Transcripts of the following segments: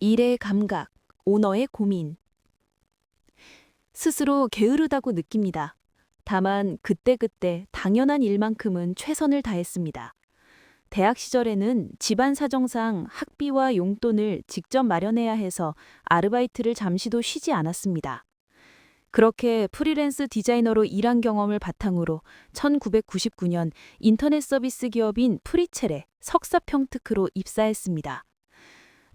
일의 감각, 오너의 고민. 스스로 게으르다고 느낍니다. 다만 그때그때 당연한 일만큼은 최선을 다했습니다. 대학 시절에는 집안 사정상 학비와 용돈을 직접 마련해야 해서 아르바이트를 잠시도 쉬지 않았습니다. 그렇게 프리랜서 디자이너로 일한 경험을 바탕으로 1999년 인터넷 서비스 기업인 프리첼에 석사평특크로 입사했습니다.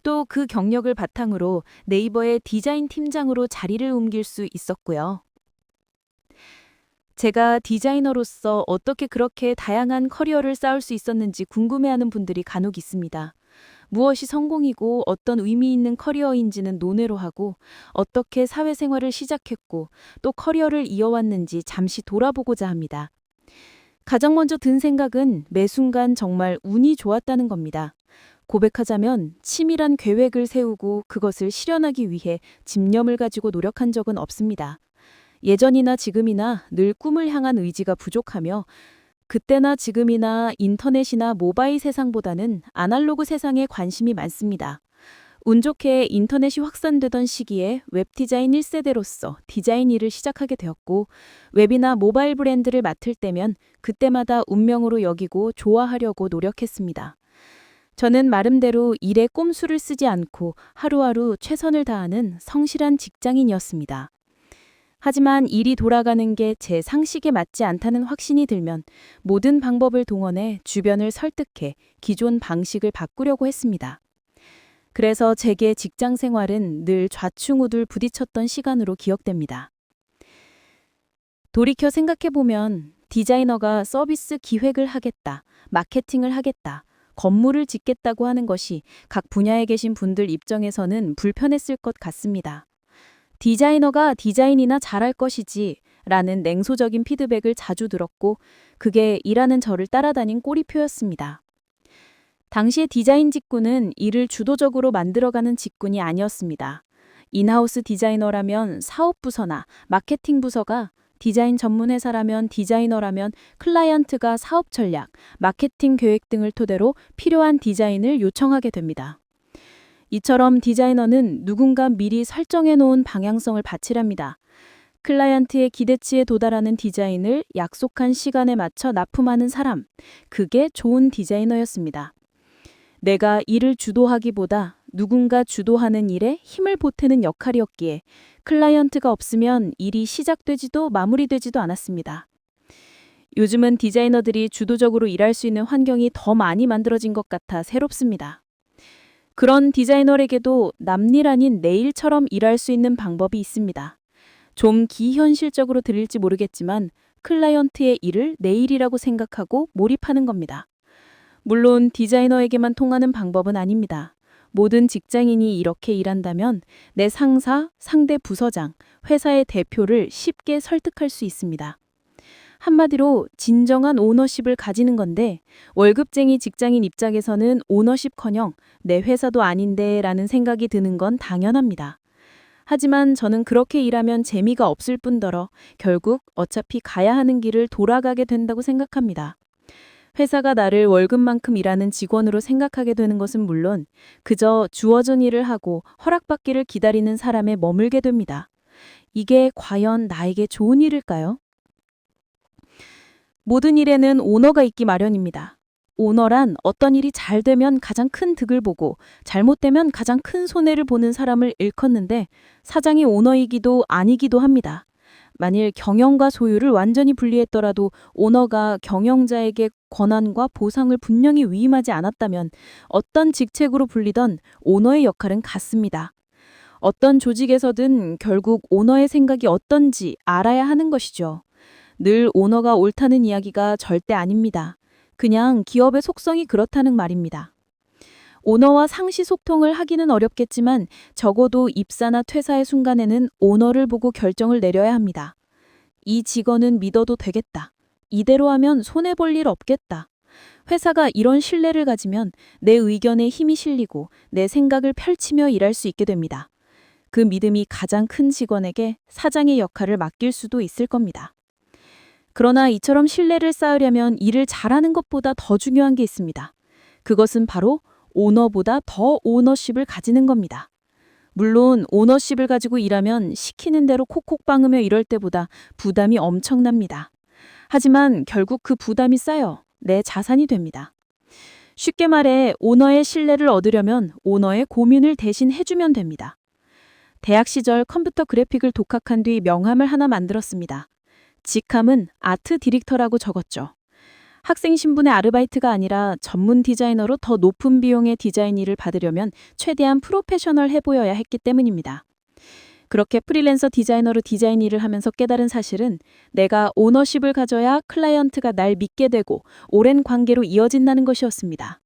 또 그 경력을 바탕으로 네이버의 디자인 팀장으로 자리를 옮길 수 있었고요. 제가 디자이너로서 어떻게 그렇게 다양한 커리어를 쌓을 수 있었는지 궁금해하는 분들이 간혹 있습니다. 무엇이 성공이고 어떤 의미 있는 커리어인지는 논외로 하고 어떻게 사회생활을 시작했고 또 커리어를 이어왔는지 잠시 돌아보고자 합니다. 가장 먼저 든 생각은 매 순간 정말 운이 좋았다는 겁니다. 고백하자면 치밀한 계획을 세우고 그것을 실현하기 위해 집념을 가지고 노력한 적은 없습니다. 예전이나 지금이나 늘 꿈을 향한 의지가 부족하며 그때나 지금이나 인터넷이나 모바일 세상보다는 아날로그 세상에 관심이 많습니다. 운 좋게 인터넷이 확산되던 시기에 웹디자인 1세대로서 디자인 일을 시작하게 되었고 웹이나 모바일 브랜드를 맡을 때면 그때마다 운명으로 여기고 좋아하려고 노력했습니다. 저는 나름대로 일에 꼼수를 쓰지 않고 하루하루 최선을 다하는 성실한 직장인이었습니다. 하지만 일이 돌아가는 게 제 상식에 맞지 않다는 확신이 들면 모든 방법을 동원해 주변을 설득해 기존 방식을 바꾸려고 했습니다. 그래서 제게 직장 생활은 늘 좌충우돌 부딪혔던 시간으로 기억됩니다. 돌이켜 생각해보면 디자이너가 서비스 기획을 하겠다, 마케팅을 하겠다, 건물을 짓겠다고 하는 것이 각 분야에 계신 분들 입장에서는 불편했을 것 같습니다. 디자이너가 디자인이나 잘할 것이지 라는 냉소적인 피드백을 자주 들었고 그게 일하는 저를 따라다닌 꼬리표였습니다. 당시의 디자인 직군은 일을 주도적으로 만들어가는 직군이 아니었습니다. 인하우스 디자이너라면 사업부서나 마케팅 부서가 디자인 전문 회사라면 디자이너라면 클라이언트가 사업 전략, 마케팅 계획 등을 토대로 필요한 디자인을 요청하게 됩니다. 이처럼 디자이너는 누군가 미리 설정해 놓은 방향성을 바치랍니다. 클라이언트의 기대치에 도달하는 디자인을 약속한 시간에 맞춰 납품하는 사람, 그게 좋은 디자이너였습니다. 내가 일을 주도하기보다 누군가 주도하는 일에 힘을 보태는 역할이었기에 클라이언트가 없으면 일이 시작되지도 마무리되지도 않았습니다. 요즘은 디자이너들이 주도적으로 일할 수 있는 환경이 더 많이 만들어진 것 같아 새롭습니다. 그런 디자이너에게도 남일 아닌 내 일처럼 일할 수 있는 방법이 있습니다. 좀 기현실적으로 들릴지 모르겠지만 클라이언트의 일을 내 일이라고 생각하고 몰입하는 겁니다. 물론 디자이너에게만 통하는 방법은 아닙니다. 모든 직장인이 이렇게 일한다면 내 상사, 상대 부서장, 회사의 대표를 쉽게 설득할 수 있습니다. 한마디로 진정한 오너십을 가지는 건데 월급쟁이 직장인 입장에서는 오너십커녕 내 회사도 아닌데 라는 생각이 드는 건 당연합니다. 하지만 저는 그렇게 일하면 재미가 없을 뿐더러 결국 어차피 가야 하는 길을 돌아가게 된다고 생각합니다. 회사가 나를 월급만큼 일하는 직원으로 생각하게 되는 것은 물론 그저 주어진 일을 하고 허락받기를 기다리는 사람에 머물게 됩니다. 이게 과연 나에게 좋은 일일까요? 모든 일에는 오너가 있기 마련입니다. 오너란 어떤 일이 잘 되면 가장 큰 득을 보고 잘못되면 가장 큰 손해를 보는 사람을 일컫는데 사장이 오너이기도 아니기도 합니다. 만일 경영과 소유를 완전히 분리했더라도 오너가 경영자에게 권한과 보상을 분명히 위임하지 않았다면 어떤 직책으로 불리던 오너의 역할은 같습니다. 어떤 조직에서든 결국 오너의 생각이 어떤지 알아야 하는 것이죠. 늘 오너가 옳다는 이야기가 절대 아닙니다. 그냥 기업의 속성이 그렇다는 말입니다. 오너와 상시 소통을 하기는 어렵겠지만 적어도 입사나 퇴사의 순간에는 오너를 보고 결정을 내려야 합니다. 이 직원은 믿어도 되겠다. 이대로 하면 손해볼 일 없겠다. 회사가 이런 신뢰를 가지면 내 의견에 힘이 실리고 내 생각을 펼치며 일할 수 있게 됩니다. 그 믿음이 가장 큰 직원에게 사장의 역할을 맡길 수도 있을 겁니다. 그러나 이처럼 신뢰를 쌓으려면 일을 잘하는 것보다 더 중요한 게 있습니다. 그것은 바로 오너보다 더 오너십을 가지는 겁니다. 물론 오너십을 가지고 일하면 시키는 대로 콕콕 빵으며 이럴 때보다 부담이 엄청납니다. 하지만 결국 그 부담이 쌓여 내 자산이 됩니다. 쉽게 말해 오너의 신뢰를 얻으려면 오너의 고민을 대신 해주면 됩니다. 대학 시절 컴퓨터 그래픽을 독학한 뒤 명함을 하나 만들었습니다. 직함은 아트 디렉터라고 적었죠. 학생 신분의 아르바이트가 아니라 전문 디자이너로 더 높은 비용의 디자인 일을 받으려면 최대한 프로페셔널해 보여야 했기 때문입니다. 그렇게 프리랜서 디자이너로 디자인 일을 하면서 깨달은 사실은 내가 오너십을 가져야 클라이언트가 날 믿게 되고 오랜 관계로 이어진다는 것이었습니다.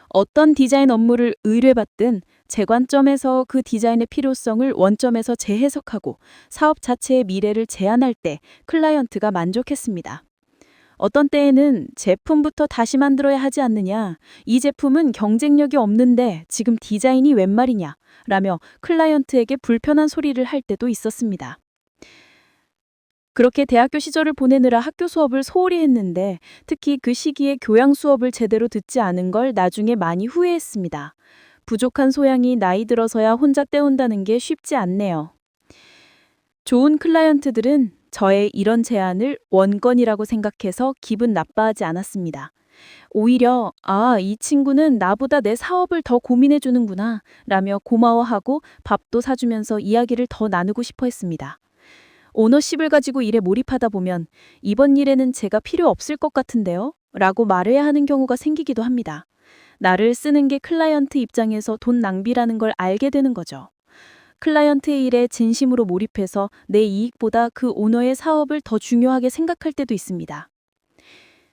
어떤 디자인 업무를 의뢰받든 제 관점에서 그 디자인의 필요성을 원점에서 재해석하고 사업 자체의 미래를 제안할 때 클라이언트가 만족했습니다. 어떤 때에는 제품부터 다시 만들어야 하지 않느냐, 이 제품은 경쟁력이 없는데 지금 디자인이 웬 말이냐 라며 클라이언트에게 불편한 소리를 할 때도 있었습니다. 그렇게 대학교 시절을 보내느라 학교 수업을 소홀히 했는데 특히 그 시기에 교양 수업을 제대로 듣지 않은 걸 나중에 많이 후회했습니다. 부족한 소양이 나이 들어서야 혼자 때운다는 게 쉽지 않네요. 좋은 클라이언트들은 저의 이런 제안을 원건이라고 생각해서 기분 나빠하지 않았습니다. 오히려 이 친구는 나보다 내 사업을 더 고민해 주는구나 라며 고마워하고 밥도 사주면서 이야기를 더 나누고 싶어 했습니다. 오너십을 가지고 일에 몰입하다 보면 이번 일에는 제가 필요 없을 것 같은데요? 라고 말해야 하는 경우가 생기기도 합니다. 나를 쓰는 게 클라이언트 입장에서 돈 낭비라는 걸 알게 되는 거죠. 클라이언트의 일에 진심으로 몰입해서 내 이익보다 그 오너의 사업을 더 중요하게 생각할 때도 있습니다.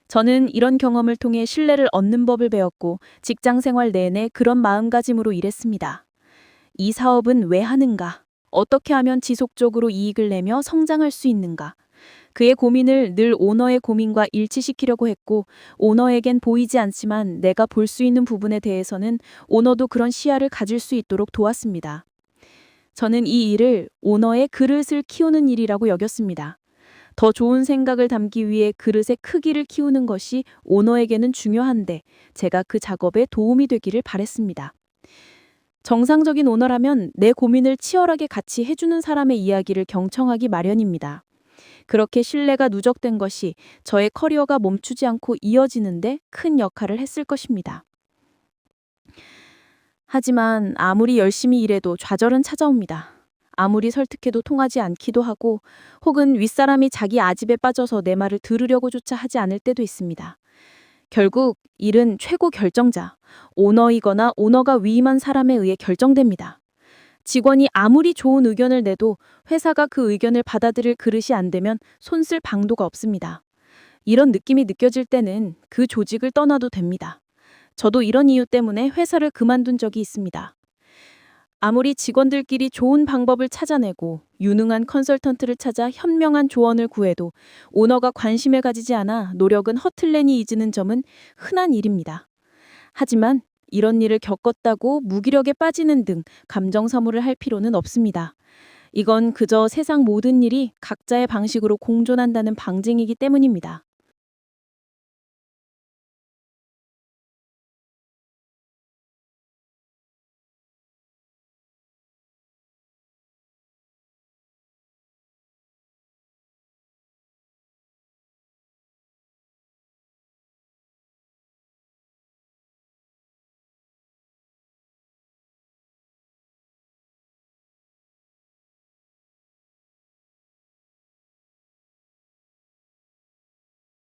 저는 이런 경험을 통해 신뢰를 얻는 법을 배웠고 직장 생활 내내 그런 마음가짐으로 일했습니다. 이 사업은 왜 하는가? 어떻게 하면 지속적으로 이익을 내며 성장할 수 있는가? 그의 고민을 늘 오너의 고민과 일치시키려고 했고 오너에겐 보이지 않지만 내가 볼 수 있는 부분에 대해서는 오너도 그런 시야를 가질 수 있도록 도왔습니다. 저는 이 일을 오너의 그릇을 키우는 일이라고 여겼습니다. 더 좋은 생각을 담기 위해 그릇의 크기를 키우는 것이 오너에게는 중요한데 제가 그 작업에 도움이 되기를 바랬습니다. 정상적인 오너라면 내 고민을 치열하게 같이 해주는 사람의 이야기를 경청하기 마련입니다. 그렇게 신뢰가 누적된 것이 저의 커리어가 멈추지 않고 이어지는데 큰 역할을 했을 것입니다. 하지만 아무리 열심히 일해도 좌절은 찾아옵니다. 아무리 설득해도 통하지 않기도 하고 혹은 윗사람이 자기 아집에 빠져서 내 말을 들으려고조차 하지 않을 때도 있습니다. 결국 일은 최고 결정자, 오너이거나 오너가 위임한 사람에 의해 결정됩니다. 직원이 아무리 좋은 의견을 내도 회사가 그 의견을 받아들일 그릇이 안 되면 손쓸 방도가 없습니다. 이런 느낌이 느껴질 때는 그 조직을 떠나도 됩니다. 저도 이런 이유 때문에 회사를 그만둔 적이 있습니다. 아무리 직원들끼리 좋은 방법을 찾아내고 유능한 컨설턴트를 찾아 현명한 조언을 구해도 오너가 관심을 가지지 않아 노력은 허틀레니 잊는 점은 흔한 일입니다. 하지만 이런 일을 겪었다고 무기력에 빠지는 등 감정 소모를 할 필요는 없습니다. 이건 그저 세상 모든 일이 각자의 방식으로 공존한다는 방증이기 때문입니다.